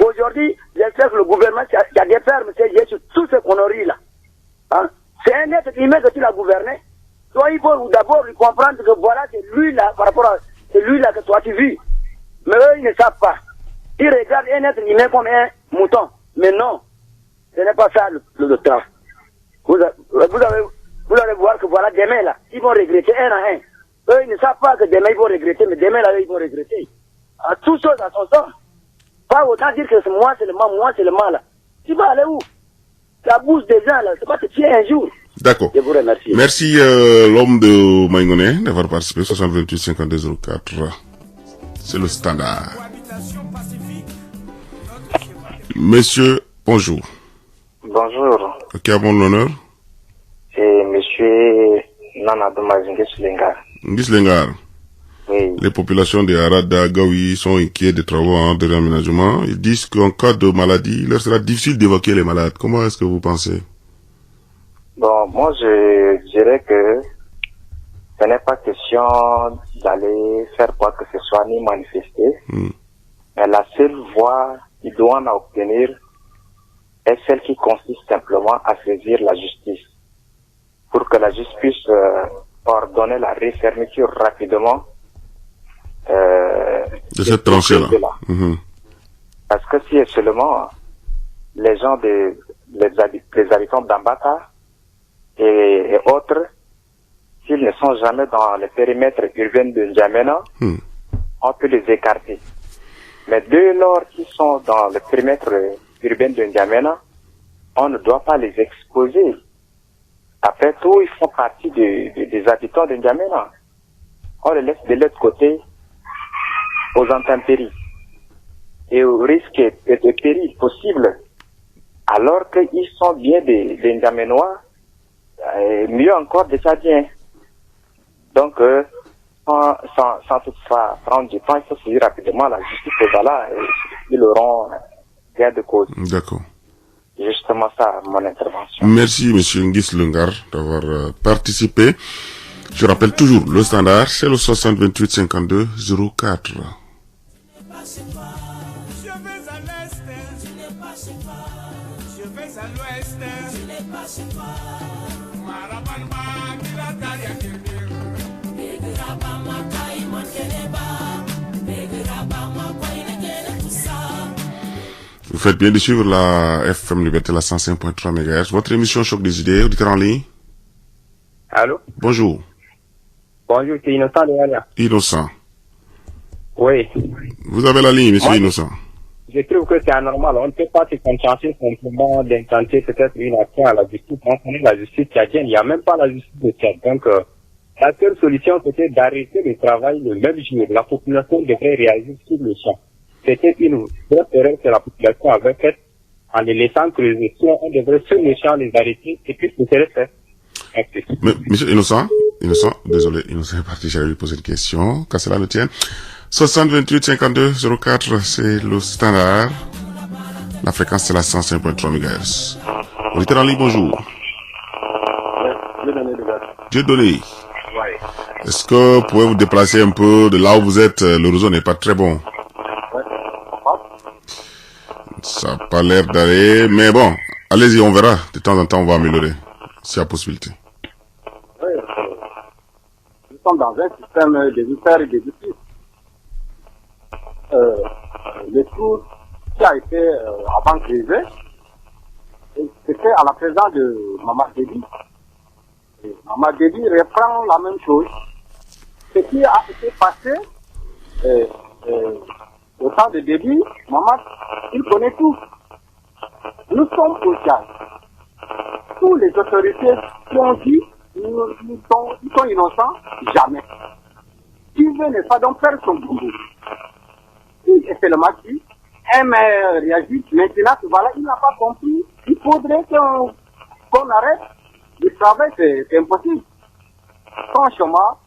Aujourd'hui, j'espère que le gouvernement qui a des fermes, c'est sur tout ce conneries là. Hein? C'est un être humain que tu l'as gouverné. Toi, il faut d'abord lui comprendre que voilà, c'est lui là, par rapport à c'est lui là que toi tu vis. Mais eux, ils ne savent pas. Ils regardent un être humain comme un mouton. Mais non, ce n'est pas ça le temps. Vous allez voir que voilà, demain là, ils vont regretter un à un. Eux, ils ne savent pas que demain ils vont regretter, mais demain là, ils vont regretter. À tout chose à son temps. Pas autant dire que c'est moi seulement là. Tu vas aller où? La bouche des gens là, c'est pas que tu es un jour. D'accord. Je vous remercie. Merci l'homme de Maïngone d'avoir participé 6028 52 04. C'est le standard. Monsieur, bonjour. Bonjour. Qui a bon l'honneur? C'est monsieur Nana Ngis Ngislengar. Oui. Les populations de Arada, Gawi sont inquiets des travaux de réaménagement. Ils disent qu'en cas de maladie, il leur sera difficile d'évacuer les malades. Comment est-ce que vous pensez? Bon, moi je dirais que ce n'est pas question d'aller faire quoi que ce soit ni manifester. Mais la seule voie qu'ils doivent obtenir est celle qui consiste simplement à saisir la justice. Pour que la justice puisse ordonner la refermeture rapidement de cette tranchée-là. Parce que si seulement les gens les habitants d'Ambata et autres, s'ils ne sont jamais dans le périmètre urbain de N'Djamena, on peut les écarter. Mais dès lors qu'ils sont dans le périmètre urbain de N'Djamena, on ne doit pas les exposer. Après tout, ils font partie des habitants de N'Djamena. On les laisse de l'autre côté aux intempéries et au risque de péril possible, alors qu'ils sont bien des N'Djamenois, mieux encore des Tchadiens. Donc, sans toutefois prendre du temps, il faut saisir rapidement la justice, et voilà, ils auront gain de cause. D'accord. Justement ça, mon intervention. Merci, monsieur Ngislengar, d'avoir participé. Je rappelle toujours, le standard, c'est le 6028 52 04. Vous faites bien de suivre la FM Liberté, la 105.3 MHz. Votre émission Choc des idées, auditeur en ligne. Allô? Bonjour. Bonjour, c'est Innocent de Walia. Innocent. Oui. Vous avez la ligne, monsieur Moi, Innocent. Je trouve que c'est anormal. On ne peut pas se contenter simplement d'intenter peut-être une action à la justice. On connaît la justice tchadienne. Il n'y a même pas la justice de Tchad. Donc, la seule solution, c'était d'arrêter le travail le même jour. La population devrait réagir sur le champ. C'était une grosse erreur que la population avait faite en les laissant creuser. Si on devrait sur le champ les arrêter et puis ce serait fait. Merci. Mais, monsieur Innocent, désolé, Innocent est parti, j'allais lui poser une question, qu'à cela le tienne. 6028 52 04, c'est le standard. La fréquence, c'est la 105.3 MHz. Auditeur en ligne, bonjour. Dieu donné. Est-ce que vous pouvez vous déplacer un peu de là où vous êtes? Le réseau n'est pas très bon. Ça n'a pas l'air d'aller, mais bon, allez-y, on verra. De temps en temps, on va améliorer, s'il y a possibilité. Oui, nous sommes dans un système d'élitaire et de justice. Le tour qui a été avant créé, c'était à la présence de Maman Déby. Maman Déby reprend la même chose. Ce qui a été passé au temps de Déby, Maman, il connaît tout. Nous sommes au Tchad. Tous les autorités qui ont dit ils sont innocents, jamais. Qui veut ne pas donc faire son boulot. Si c'est le maquis, réagit maintenant, voilà, il n'a pas compris. Il faudrait qu'on arrête le travail, c'est impossible. Franchement,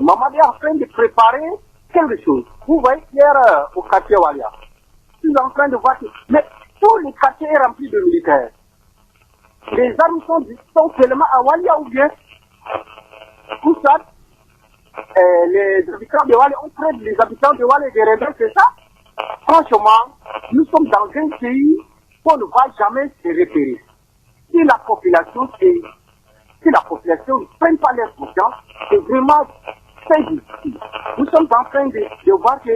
Maman est en train de préparer quelque chose. Vous voyez, hier au quartier Walia, ils sont en train de voir que, mais tout le quartier est rempli de militaires. Les armes sont seulement à Walia ou bien tout ça. Les habitants de Walia, on traite les habitants de Walia des rebelles, c'est ça? Franchement, nous sommes dans un pays qu'on ne va jamais se repérer. Si la population ne prenne pas leur conscience, c'est vraiment très difficile. Nous sommes en train de voir que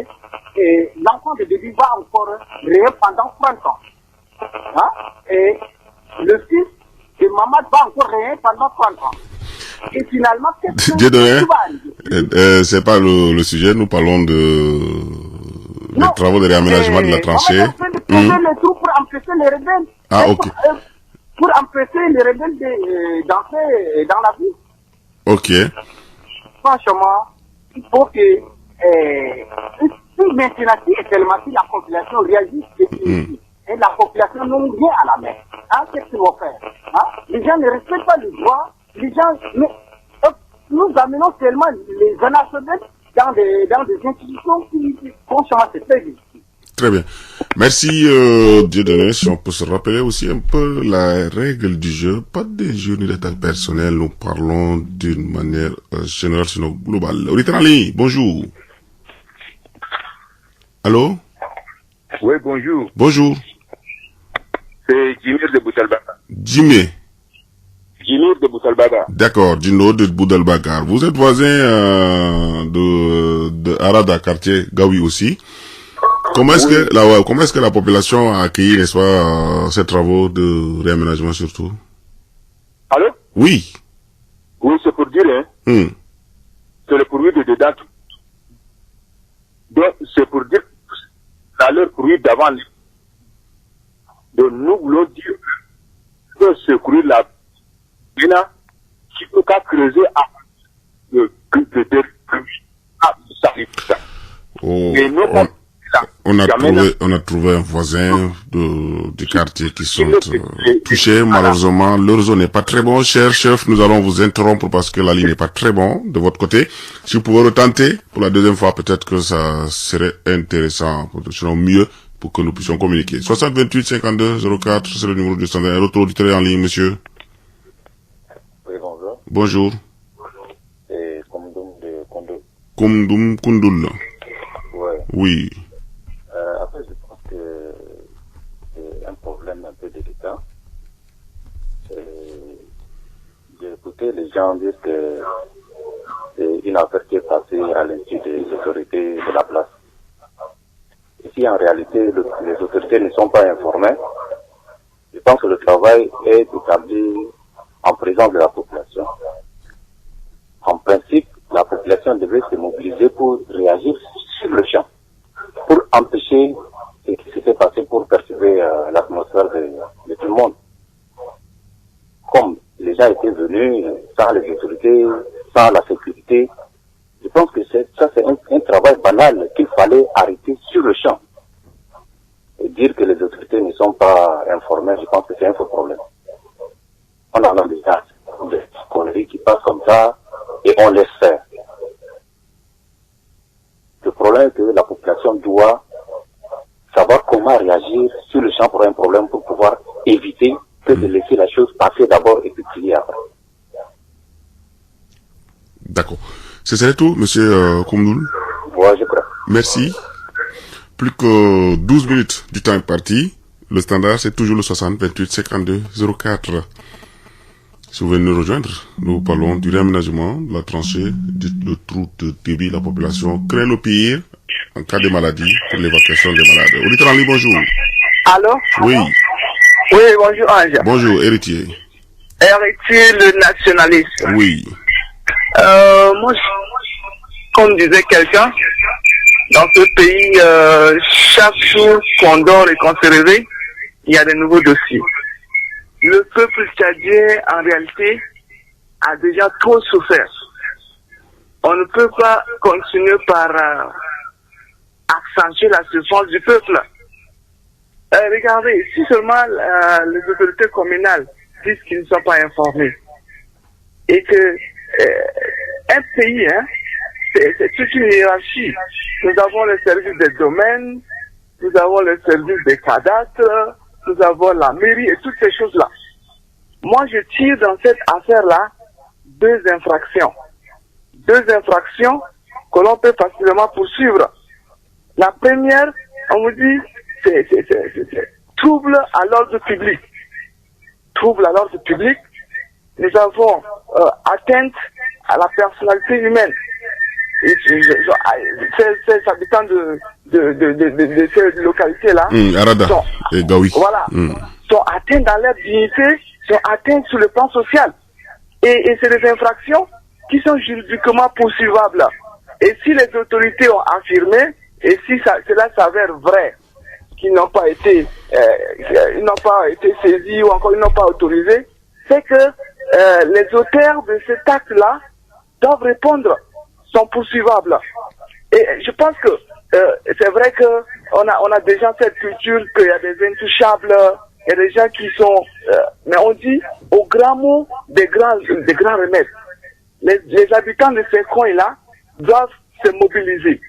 l'enfant de bébé va encore rêver pendant 30 ans. Hein? Et le fils de maman va encore rêver pendant 30 ans. Et finalement, qu'est-ce qui va arriver? C'est pas le sujet, nous parlons des travaux de réaménagement de la tranchée. On est en train de poser les trous pour empêcher les rebelles. Ah, ok. Pour empêcher les rebelles d'entrer dans la vie. Ok. Franchement, il faut que maintenant, si la population réagit et la population n'a rien à la main, hein, qu'est-ce qu'ils vont faire? Hein? Les gens ne respectent pas le droit, les gens, nous amenons seulement les analphabètes dans des institutions qui, franchement, c'est très difficile. Très bien. Merci, Dieudonné. Si on peut se rappeler aussi un peu la règle du jeu. Pas des jeux ni d'attaque personnelle. Nous parlons d'une manière générale, sinon globale. Oritanali, bonjour. Allô? Oui, bonjour. Bonjour. C'est Jimir de Boussalbaga. Jimé. Jimir de Boussalbaga. D'accord, Dino de Boudalbagar. Vous êtes voisin de Arada, quartier Gawi aussi. Comment est-ce que la population a accueilli, n'est-ce pas, ces travaux de réaménagement surtout? Allô? Oui. Oui, c'est pour dire, hein. C'est le bruit de dedans. Donc, c'est pour dire, dans leur bruit d'avant. Donc, nous voulons dire que ce bruit-là, qui ne peut pas creuser à on a trouvé un voisin du quartier qui sont touchés. Malheureusement, le réseau n'est pas très bon. Cher chef, nous allons vous interrompre parce que la ligne n'est pas très bon de votre côté. Si vous pouvez retenter pour la deuxième fois, peut-être que ça serait intéressant, sinon mieux, pour que nous puissions communiquer. 60 28 52 04, c'est le numéro du standard. Retour auditeur en ligne, monsieur. Oui, bonjour. Bonjour. C'est Koumdoum de Koundou. Koumdoum Koundoul. Ouais. Oui. Après, je pense que c'est un problème un peu délicat. J'ai écouté les gens dire que c'est une affaire qui est passée à l'insu des autorités de la place. Et si en réalité les autorités ne sont pas informées, je pense que le travail est établi en présence de la population. En principe, la population devrait se mobiliser pour réagir sur le champ, pour empêcher ce qui s'était passé, pour perturber l'atmosphère de tout le monde. Comme les gens étaient venus sans les autorités, sans la sécurité, je pense que c'est un travail banal qu'il fallait arrêter sur le champ. Et dire que les autorités ne sont pas informées, je pense que c'est un faux problème. On en a déjà des conneries qui passent comme ça et on laisse faire. Le problème est que la population doit savoir comment réagir sur le champ pour un problème pour pouvoir éviter que de laisser la chose passer d'abord et puis crier après. D'accord. Ce serait tout, monsieur Koumdoul? Ouais, je crois. Merci. Plus que 12 minutes du temps est parti. Le standard, c'est toujours le 60 28 52 04. Si vous venez nous rejoindre, nous parlons du réaménagement de la tranchée, le trou de débit. La population craint le pire en cas de maladie pour l'évacuation des malades. Auditeur en ligne, bonjour. Allô? Oui. Oui, bonjour Ange. Bonjour, héritier. Héritier, le nationaliste. Oui. Moi, comme disait quelqu'un, dans ce pays, chaque jour qu'on dort et qu'on se réveille, il y a de nouveaux dossiers. Le peuple tchadien, en réalité, a déjà trop souffert. On ne peut pas continuer par accentuer la souffrance du peuple. Regardez, si seulement les autorités communales disent qu'ils ne sont pas informés et que un pays, c'est toute une hiérarchie. Nous avons le service des domaines, nous avons le service des cadastres, nous avons la mairie et toutes ces choses-là. Moi, je tire dans cette affaire-là deux infractions. Deux infractions que l'on peut facilement poursuivre. La première, on vous dit, c'est trouble à l'ordre public. Trouble à l'ordre public. Nous avons atteinte à la personnalité humaine. Ces habitants de ces localités-là Arada et Gaoui. Voilà, sont atteints dans leur dignité, sont atteints sur le plan social. Et c'est des infractions qui sont juridiquement poursuivables. Et si les autorités ont affirmé, et si cela s'avère vrai, qu'ils n'ont pas été saisis ou encore ils n'ont pas autorisé, c'est que les auteurs de cet acte-là doivent répondre, sont poursuivables. Et je pense que c'est vrai que on a déjà cette culture qu'il y a des intouchables, il y a des gens qui sont, mais on dit au grand mot des grands remèdes. Les habitants de ces coins-là doivent se mobiliser.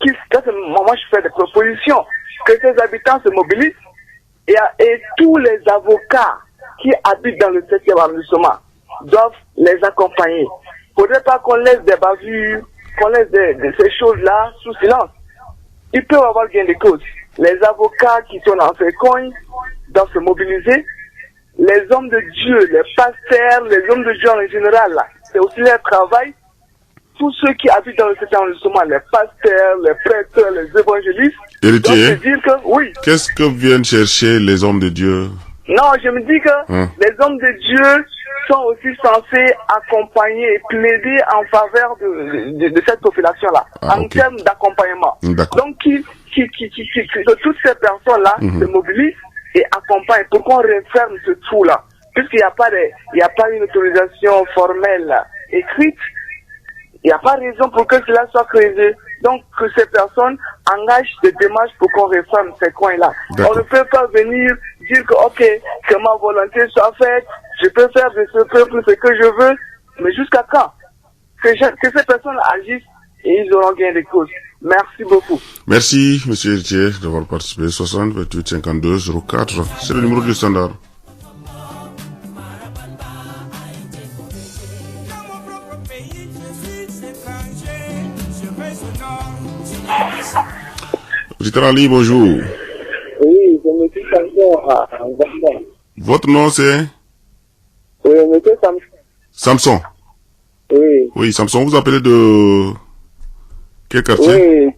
Moi, je fais des propositions que ces habitants se mobilisent et tous les avocats qui habitent dans le 7e arrondissement doivent les accompagner. Il ne faudrait pas qu'on laisse des bavures, qu'on laisse ces choses-là sous silence. Ils peuvent avoir gain de cause. Les avocats qui sont dans ces coins doivent se mobiliser. Les hommes de Dieu, les pasteurs, les hommes de Dieu en général, c'est aussi leur travail. Tous ceux qui habitent dans le 7e arrondissement, les pasteurs, les prêtres, les évangélistes, Héritier, doivent se dire que oui. Qu'est-ce que viennent chercher les hommes de Dieu? Non, je me dis que les hommes de Dieu sont aussi censés accompagner et plaider en faveur de cette population-là, en termes d'accompagnement. Donc, que toutes ces personnes-là se mobilisent et accompagnent pour qu'on referme ce trou-là. Puisqu'il n'y a pas une autorisation formelle écrite, il n'y a pas de raison pour que cela soit creusé. Donc, que ces personnes engagent des démarches pour qu'on referme ces coins-là. On ne peut pas venir dire que, ok, que ma volonté soit faite, je peux faire de ce peuple ce que je veux, mais jusqu'à quand? Que ces personnes agissent et ils auront gain de cause. Merci beaucoup. Merci, monsieur Héritier, d'avoir participé. 60 28 52 04. C'est le numéro du standard. Auditeur en ligne, bonjour. Oui, je me suis Samson à Gabon. Votre nom c'est? Oui, monsieur Samson. Samson. Oui. Oui, Samson, vous appelez de quel quartier? Oui.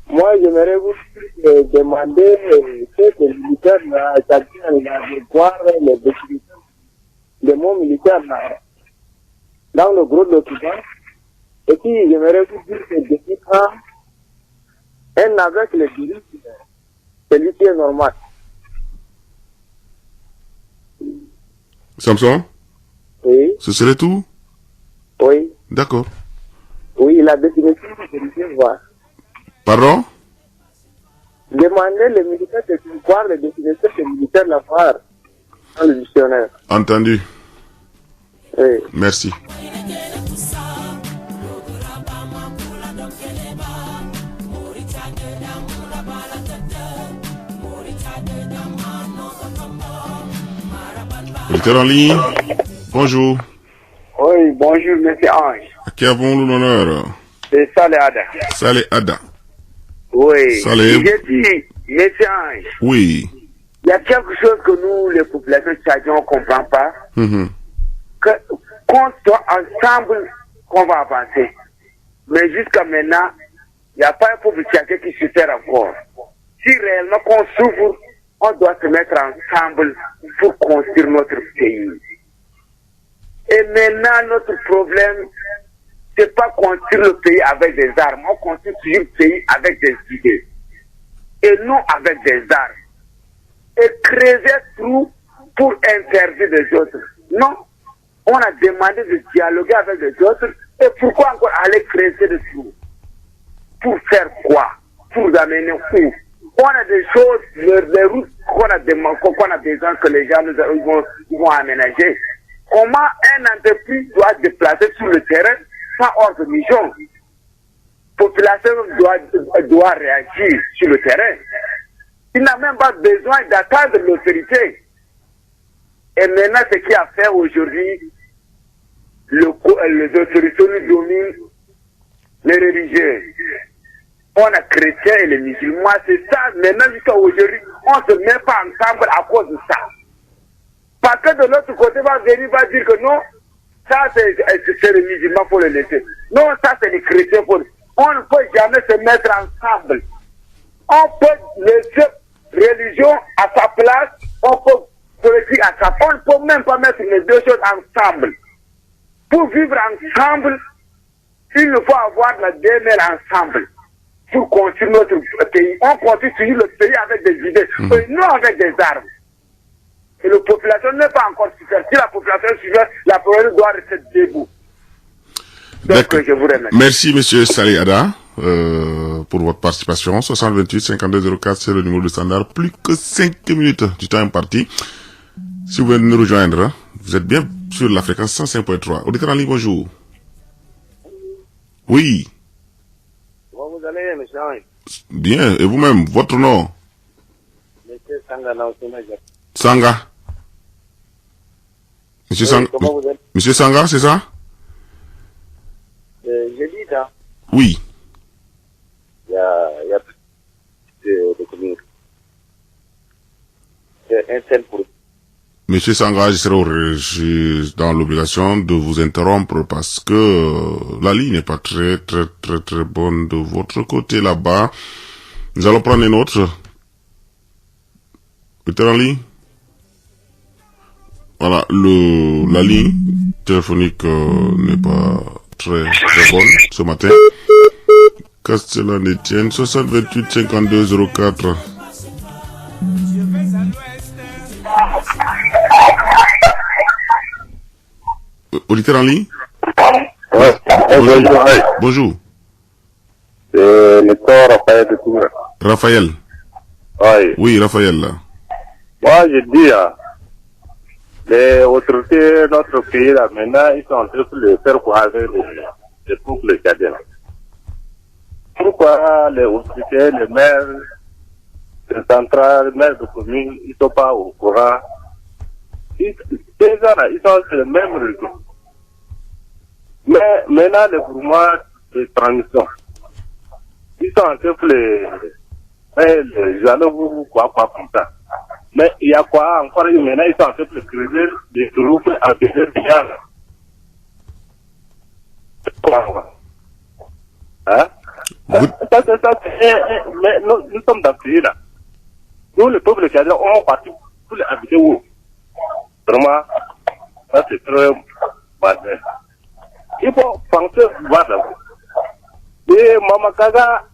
Moi, j'aimerais vous demander que les militaires de voir les définitions des mots militaires dans le gros document. Et puis, j'aimerais vous dire que depuis quand un avec les virus, celui qui est normal. Samson? Oui. Ce serait tout? Oui. D'accord. Oui, la définition, je veux voir. Pardon? Demandez les militaires de voir les définitions des militaires la voir dans le dictionnaire. Entendu. Oui. Merci. Auditeur en ligne, bonjour. Oui, bonjour, monsieur Ange. À qui avons-nous l'honneur? C'est Saleh Ada. Saleh Ada. Oui. Saleh. J'ai dit, monsieur Ange. Oui. Il y a quelque chose que nous, les populations tchadiennes, on ne comprend pas. Qu'on soit ensemble, qu'on va avancer. Mais jusqu'à maintenant, il n'y a pas un peuple tchadien qui se fait encore. Si réellement qu'on s'ouvre, on doit se mettre ensemble pour construire notre pays. Et maintenant, notre problème, c'est pas construire le pays avec des armes. On construit toujours le pays avec des idées. Et non avec des armes. Et creuser trou pour interdire les autres. Non. On a demandé de dialoguer avec les autres. Et pourquoi encore aller creuser des trous? Pour faire quoi? Pour amener où? On a des choses, les routes qu'on a besoin que les gens nous vont aménager. Comment un entreprise doit se déplacer sur le terrain sans ordre de mission? La population doit réagir sur le terrain. Il n'a même pas besoin d'attendre l'autorité. Et maintenant, ce qui a fait aujourd'hui, les autorités nous dominent, les religieux. on a chrétiens et les musulmans, c'est ça. Maintenant, jusqu'à aujourd'hui, on ne se met pas ensemble à cause de ça. Parce que de l'autre côté, va venir, va dire que non, ça c'est les musulmans, il faut le laisser. Non, ça c'est les chrétiens, on ne peut jamais se mettre ensemble. On peut laisser religion à sa place, on peut politique à sa place. On ne peut même pas mettre les deux choses ensemble. Pour vivre ensemble, il faut avoir la DML ensemble. Pour construire notre pays. On construit le pays avec des idées, et non avec des armes. Et la population n'est pas encore suffisante. Si la population est suffisante, la population doit rester debout. Donc, je vous remercie. Merci, monsieur Saleh Ada, pour votre participation. 6028 52 04, c'est le numéro de standard. Plus que 5 minutes du temps imparti. Si vous venez nous rejoindre, vous êtes bien sur la fréquence 105.3. Auditeur en ligne, bonjour. Oui. Comment vous allez, monsieur? Bien, et vous-même, votre nom? Monsieur Sanga Naosima. Sanga. Monsieur Sanga. Monsieur Sanga, c'est ça? J'ai dit ça. Oui. Il y a de communication. C'est un seul pour. Monsieur Sanga, je serai dans l'obligation de vous interrompre parce que la ligne n'est pas très bonne de votre côté là-bas. Nous allons prendre une autre. Vous êtes en ligne? Voilà, la ligne téléphonique n'est pas très bonne ce matin. Que cela ne tienne, 6028 52 04. Auditeur en ligne? Ouais. Bonjour. Bonjour. C'est Nestor Raphaël de Tours. Raphaël? Oui. Oui, Raphaël. Là. Moi, je dis, les autorités de notre pays, là, maintenant, ils sont en train de faire quoi avec les peuples tchadiens. Pourquoi les autorités, les maires, les centrales, les maires de communes, ils ne sont pas au courant? Ces gens-là, ils sont sur le même réseau. Mais maintenant, les mouvements de transition, ils sont en train de les jalons, quoi, comme ça. Mais il y a quoi encore maintenant, ils sont en train de creuser des groupes à des milliards. Hein? Mais nous sommes dans ce pays-là. Nous, le peuple tchadien, on est parti pour les habiter où? Vraiment, ça c'est très mal. Il faut penser, voilà. Et Mama Kaga,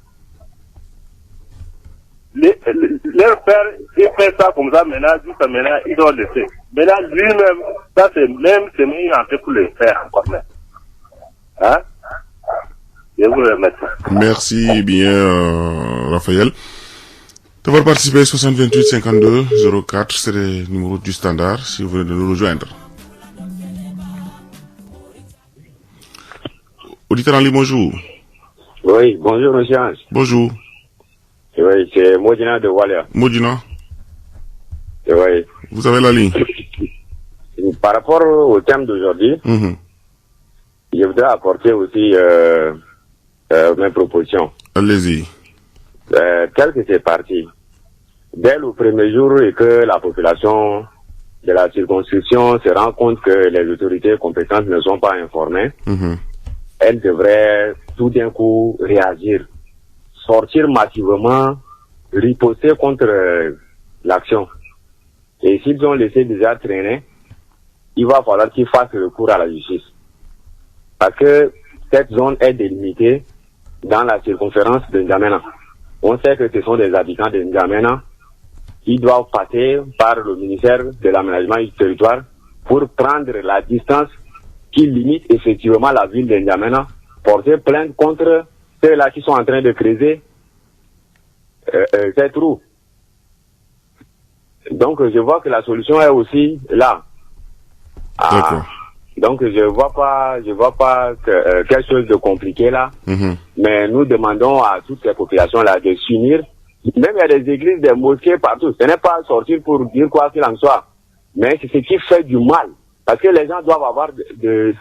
leur père, il fait ça comme ça maintenant, jusqu'à maintenant, ils ont laissé. Maintenant, lui-même, ça c'est même, c'est mis en fait pour le faire encore même. Hein? Je vous remercie. Merci bien, Raphaël. D'avoir participé 6028 52 04, c'est le numéro du standard, si vous voulez nous rejoindre. Auditeur en ligne, bonjour. Oui, bonjour, monsieur Hans. Bonjour. Oui, c'est Modina de Walia. Modina. Oui. Vous avez la ligne. Par rapport au thème d'aujourd'hui, je voudrais apporter aussi mes propositions. Allez-y. Tel que c'est parti, dès le premier jour et que la population de la circonscription se rend compte que les autorités compétentes ne sont pas informées, elles devraient tout d'un coup réagir, sortir massivement, riposter contre l'action. Et s'ils ont laissé déjà traîner, il va falloir qu'ils fassent recours à la justice. Parce que cette zone est délimitée dans la circonférence de N'Djamena. On sait que ce sont des habitants de N'Djamena qui doivent passer par le ministère de l'aménagement du territoire pour prendre la distance qui limite effectivement la ville de N'Djamena, porter plainte contre ceux-là qui sont en train de creuser ces trous. Donc je vois que la solution est aussi là. D'accord. Donc je vois pas quelque chose de compliqué là. Mais nous demandons à toutes ces populations là de s'unir. Même il y a des églises, des mosquées partout. Ce n'est pas sortir pour dire quoi qu'il en soit, mais c'est ce qui fait du mal. Parce que les gens doivent avoir de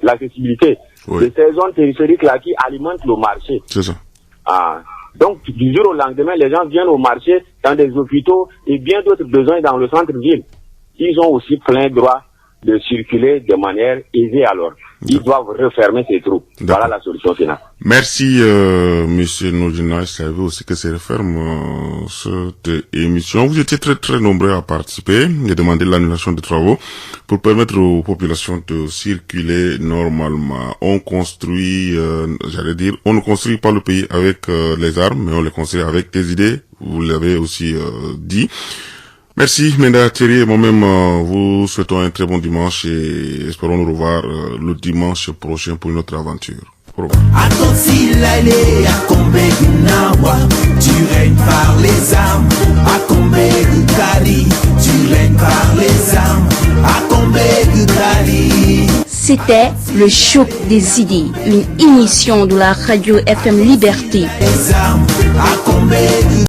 l'accessibilité de ces zones périphériques là qui alimentent le marché. C'est ça. Donc, du jour au lendemain, les gens viennent au marché, dans des hôpitaux et bien d'autres besoins dans le centre-ville. Ils ont aussi plein droit de circuler de manière aisée alors. Ils doivent refermer ces trous. Voilà la solution finale. Merci, monsieur Nourdina. Je savais aussi que c'est referme cette émission. Vous étiez très nombreux à participer et demander l'annulation des travaux pour permettre aux populations de circuler normalement. On construit, on ne construit pas le pays avec les armes, mais on le construit avec des idées. Vous l'avez aussi dit. Merci Menda Thierry et moi-même vous souhaitons un très bon dimanche et espérons nous revoir le dimanche prochain pour une autre aventure. Au revoir. Tu règnes par les armes, tu règnes par les armes, C'était le choc des idées, une émission de la radio FM Liberté.